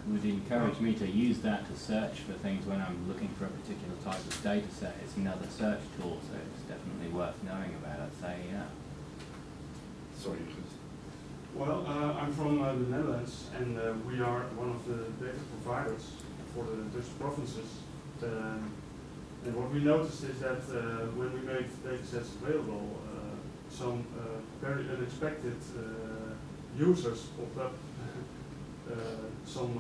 would encourage me to use that to search for things when I'm looking for a particular type of data set. It's another search tool, so it's definitely worth knowing about, I'd say, yeah. Sorry, please. Well, I'm from the Netherlands, and we are one of the data providers for the Dutch provinces. And what we noticed is that when we made data sets available, some very unexpected users popped up. Some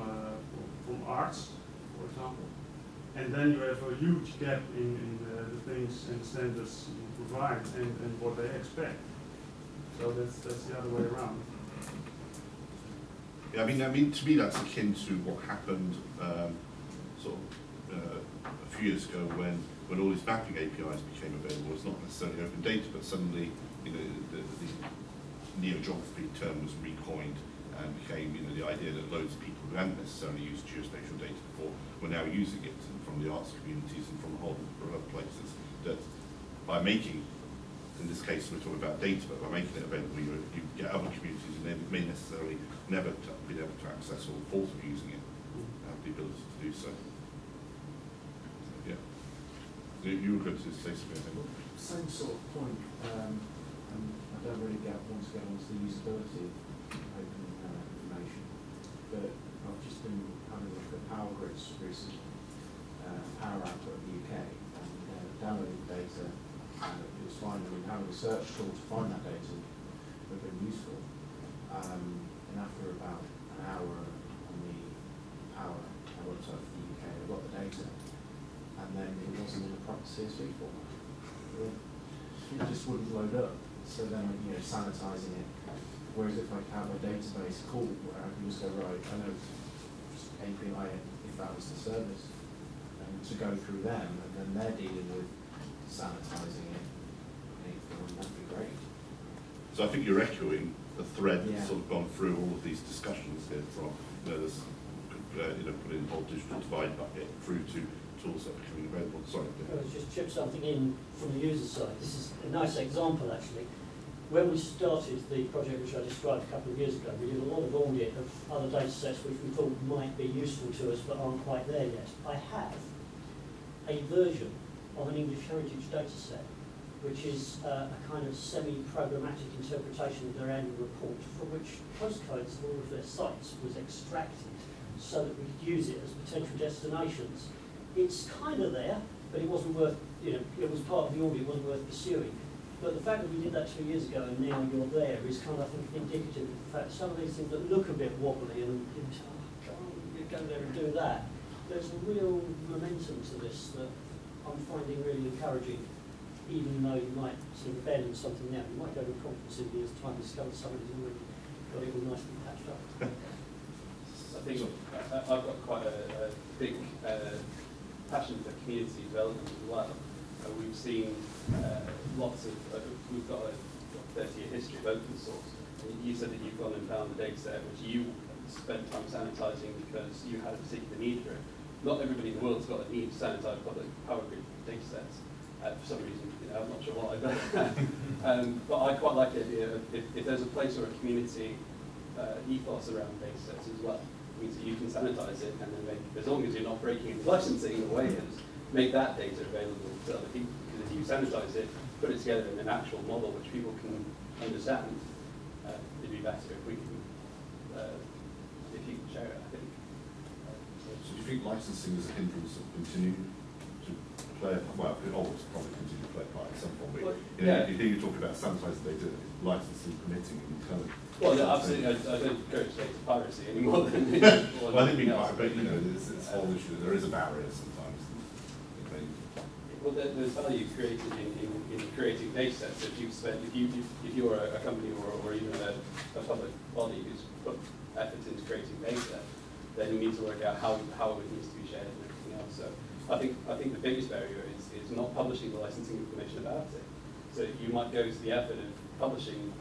from arts, for example. And then you have a huge gap in the things and standards you provide and what they expect. So that's the other way around. Yeah, I mean, to me that's akin to what happened a few years ago when all these mapping APIs became available. It's not necessarily open data, but suddenly, you know, the neo-geography term was recoined and became, you know, the idea that loads of people who hadn't necessarily used geospatial data before were now using it, and from the arts communities and from a whole number of other places. That by making, in this case we're talking about data, but by making it available, you get other communities who may necessarily never be able to access or thought of using it, have the ability to do so. Yeah. You were going to say something, I think. Same sort of point. And I don't really want to get onto the usability of open information, but I've just been having a look at Power Grid's recent power output in the UK, and downloading data, and it was fine. I mean, having a search tool to find that data would have been useful. And after about an hour on the Power website for the UK, I got the data, and then it wasn't in the proper CSV format. It just wouldn't load up. So then, you know, sanitizing it. Whereas if I have a database call where I can just go, right, I know just API if that was the service, and to go through them, and then they're dealing with sanitizing it, that'd be great. So I think you're echoing the thread that's Yeah. sort of gone through all of these discussions here from, you know, this, put in the whole digital divide bucket through to tools that are becoming available. Sorry. I'll just chip something in from the user side. This is a nice example, actually. When we started the project, which I described a couple of years ago, we did a lot of audit of other data sets which we thought might be useful to us but aren't quite there yet. I have a version of an English heritage data set, which is a kind of semi-programmatic interpretation of their annual report, from which postcodes of all of their sites was extracted so that we could use it as potential destinations. It's kind of there, but it wasn't worth, you know, it was part of the audit, it wasn't worth pursuing. But the fact that we did that 2 years ago and now you're there is kind of, I think, indicative of the fact that some of these things that look a bit wobbly and you know, you go there and do that, there's a real momentum to this that I'm finding really encouraging, even though you might sort of abandon something now. You might go to a conference in a year's time and discover somebody's already got it all nicely patched up. I think I've got quite a big passion for community development as well. We've seen lots of, we've got a 30-year history of open source. You said that you've gone and found the data set which you spent time sanitizing because you had a particular need for it. Not everybody in the world's got a need to sanitize public Power Grid data sets. For some reason, you know, I'm not sure why, but I quite like the idea of if there's a place or a community ethos around data sets as well, it means that you can sanitize it and then make, as long as you're not breaking any licensing or waivers, make that data available to other people. Because if you sanitize it, put it together in an actual model which people can understand, it'd be better if we can, if you can share it, I think. So do you think licensing is a hindrance of continuing to play, well, it always probably continue to play a part at some point. Well, you know, you hear you talk about sanitizing data, licensing, permitting, and kind of. Well, no, absolutely. I don't encourage data piracy anymore than well, I think else. But you know, it's a whole issue. There is a barrier sometimes. Well, there's value created in creating data sets. If you're a company or even a public body who's put effort into creating data, then you need to work out how it needs to be shared and everything else. So I think the biggest barrier is not publishing the licensing information about it. So you might go to the effort of publishing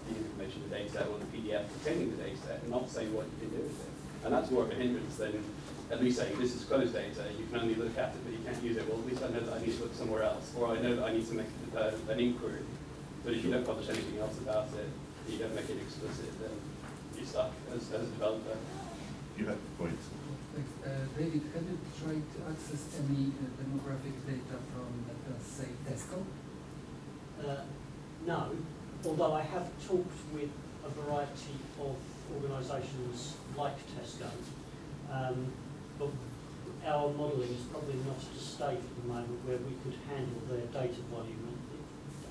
the information, the data set, or the PDF containing the data set, and not saying what you can do with it. And that's more of a hindrance than at least saying this is closed data, you can only look at it but you can't use it. Well, at least I know that I need to look somewhere else, or I know that I need to make an inquiry. But if you don't publish anything else about it, you don't make it explicit, then you're stuck as a developer. You had points. Thanks. David, have you tried to access any demographic data from, say, Tesco? No, although I have talked with a variety of organisations like Tesco, but our modelling is probably not at a stage at the moment where we could handle their data volume.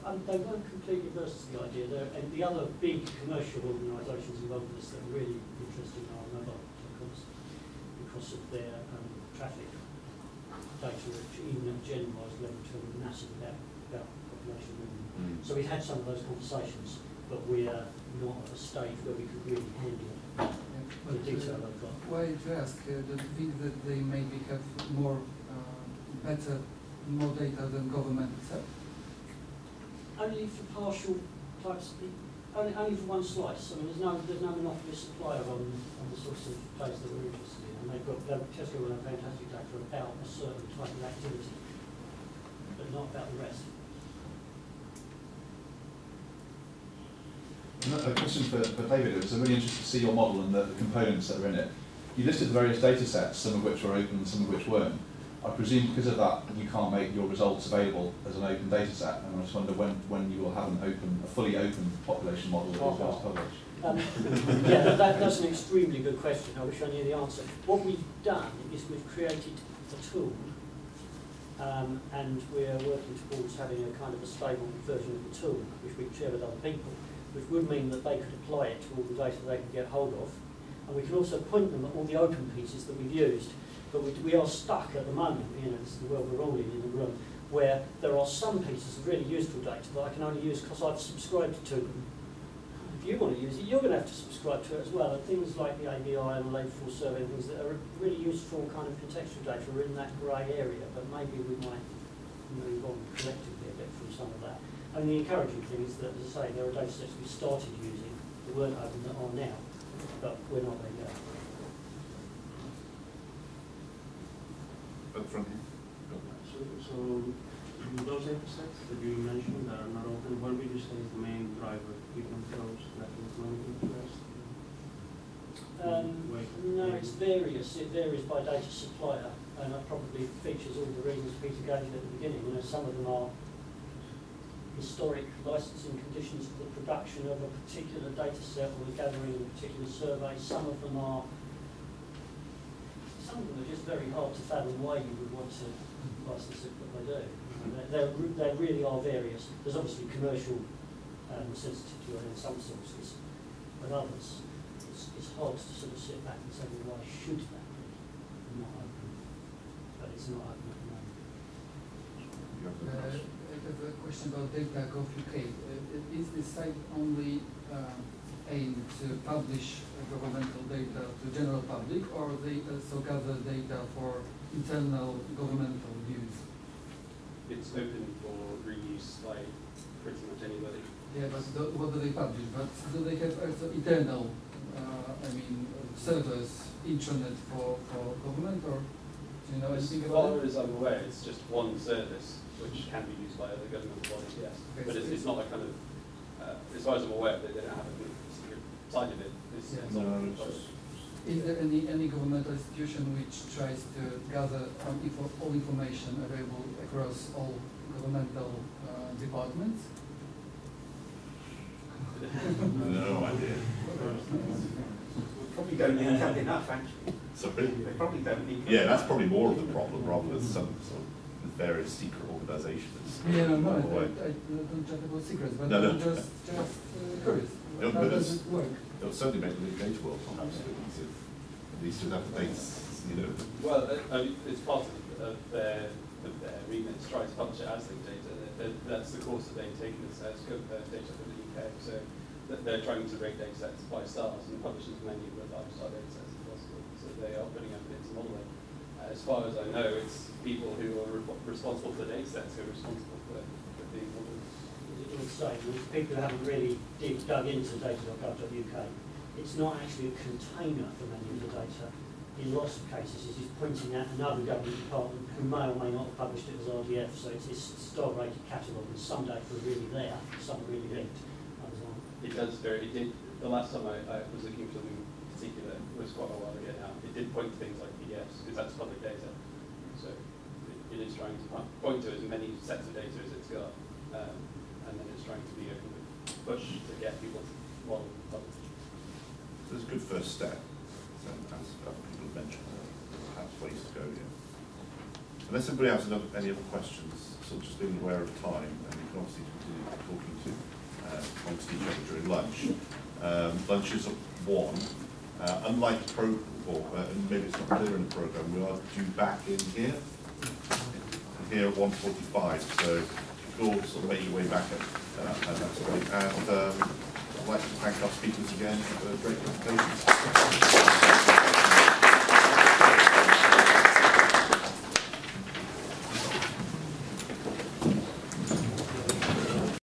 They weren't completely averse to the idea. And the other big commercial organisations involved in this that are really interesting are mobile telecoms because of their traffic data, which even at generalised level tell massive about population movement. So we've had some of those conversations, but we're not at a stage where we could really handle the detail they've got. Why did you ask? Do you think that they maybe have more data than government itself? Only for partial types, only for one slice. I mean, there's no monopoly supplier on the sorts of data that we're interested in, and Tesco will have fantastic data about a certain type of activity, but not about the rest. A question for David. It was really interesting to see your model and the components that are in it. You listed the various data sets, some of which were open and some of which weren't. I presume because of that you can't make your results available as an open data set, and I just wonder when you will have a fully open population model that is well published. Yeah, that's an extremely good question. I wish I knew the answer. What we've done is we've created a tool, and we're working towards having a kind of a stable version of the tool, which we share with other people, which would mean that they could apply it to all the data they can get hold of. And we can also point them at all the open pieces that we've used. But we are stuck at the moment, this is the world we're all in the room, where there are some pieces of really useful data that I can only use because I've subscribed to them. If you want to use it, you're going to have to subscribe to it as well. And things like the ABI and the labour force survey and things that are really useful kind of contextual data are in that grey area, but maybe we might move on collectively a bit from some of that. And the encouraging thing is that, as I say, there are data sets we started using that weren't open that are now, but we're not there yet. Up front here. So those data sets that you mentioned that are not open, what would you say is the main driver given those that economic interest? No, it's various. It varies by data supplier, and that probably features all the reasons Peter gave you at the beginning. Some of them are historic licensing conditions for the production of a particular data set or the gathering of a particular survey. Some of them are just very hard to fathom why you would want to license it, but they do. They really are various. There's obviously commercial sensitivity in some sources, but others, it's hard to sort of sit back and say, well, why should that be not open? But it's not open at the moment. I have a question about data.gov.uk. Is this site only aimed to publish governmental data to the general public, or they also gather data for internal governmental use? It's open for reuse by pretty much anybody. Yeah, but what do they publish? But do they have also internal, servers, intranet for government, or do you know anything about it? As far as I'm aware, it's just one service which can be used by other governmental bodies, yes. Okay, but it's not a kind of, as far as I'm aware, they don't have a secret side of it. Is there any governmental institution which tries to gather all information available across all governmental departments? No idea. Probably don't need that enough, actually. Sorry? They probably don't need. Yeah, that's probably more of the problem rather than some sort of various secret organisations. Yeah, no, I don't chat about secrets, but No. I'm just curious. No, How does it work? It'll certainly make the data world easier. At least you'll have the dates, Well, it's part of their remit to try to publish it as linked data. That's the course that they've taken as data for the UK. So they're trying to rate data sets by stars and publish as many of the 5-star data sets as possible. So they are putting up bits of modelling. As far as I know, it's people who are responsible for the data sets who are responsible for being modelled. It would say, people who haven't really dug into data.gov.uk, it's not actually a container for many of the data. In lots of cases, it's just pointing at another government department who may or may not have published it as RDF, so it's this star-rated catalogue, and some data are really there, some are really linked, others aren't. It does vary. The last time I was looking for something particular was quite a while ago now. did point to things like PDFs, because that's public data. So it is trying to point to as many sets of data as it's got, and then it's trying to be a kind of push to get people to model publish. So it's a good first step, so as other people have mentioned, perhaps ways to go here. Unless anybody has any other questions, sort of just being aware of time, and you can obviously continue talking to amongst each other during lunch. Lunch is at 1. Unlike and maybe it's not clear in the programme, we are due back in here at 1:45. So if you all sort of make your way back, and that's great. And I'd like to thank our speakers again for great presentations.